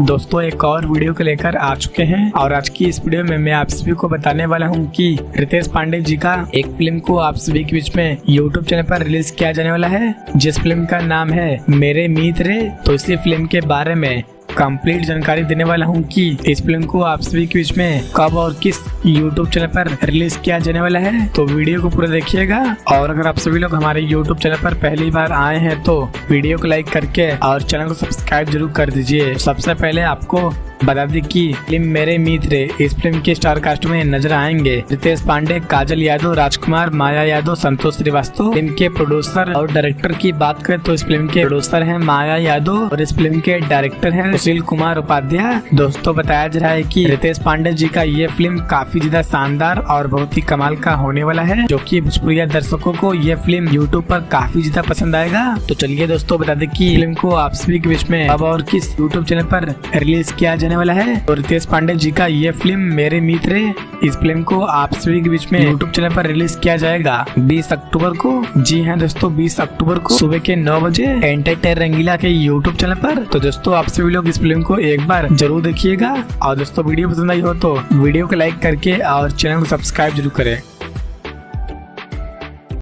दोस्तों एक और वीडियो को लेकर आ चुके हैं और आज की इस वीडियो में मैं आप सभी को बताने वाला हूं कि रितेश पांडे जी का एक फिल्म को आप सभी के बीच में यूट्यूब चैनल पर रिलीज किया जाने वाला है, जिस फिल्म का नाम है मेरे मित्र। तो इसी फिल्म के बारे में कंप्लीट जानकारी देने वाला हूं कि इस फिल्म को आप सभी के बीच में कब और किस YouTube चैनल पर रिलीज किया जाने वाला है। तो वीडियो को पूरा देखिएगा और अगर आप सभी लोग हमारे YouTube चैनल पर पहली बार आए हैं तो वीडियो को लाइक करके और चैनल को सब्सक्राइब जरूर कर दीजिए। सबसे पहले आपको बता दी कि फिल्म मेरे मित्र इस फिल्म के स्टार कास्ट में नजर आएंगे रितेश पांडे, काजल यादव, राजकुमार, माया यादव, संतोष श्रीवास्तव। फिल्म के प्रोड्यूसर और डायरेक्टर की बात करें तो इस फिल्म के प्रोड्यूसर हैं माया यादव और इस फिल्म के डायरेक्टर हैं सुशील कुमार उपाध्याय। दोस्तों बताया जा रहा है कि रितेश पांडे जी का ये फिल्म काफी ज्यादा शानदार और बहुत ही कमाल का होने वाला है, जो कि भोजपुरी दर्शकों को ये फिल्म यूट्यूब पर काफी ज्यादा पसंद आएगा। तो चलिए दोस्तों बता दें कि फिल्म को आप सभी के बीच में अब और किस यूट्यूब चैनल पर रिलीज किया जाने वाला है। तो रितेश पांडे जी का ये फिल्म मेरे मित्र, इस फिल्म को आप सभी के बीच में यूट्यूब चैनल पर रिलीज किया जाएगा 20 अक्टूबर को। जी हाँ दोस्तों, 20 अक्टूबर को सुबह के 9 बजे एंटरटेन रंगीला के यूट्यूब चैनल पर। तो दोस्तों आप सभी लोग इस फिल्म को एक बार जरूर देखिएगा और दोस्तों वीडियो पसंद आई हो तो वीडियो को लाइक करके और चैनल को सब्सक्राइब जरूर करें।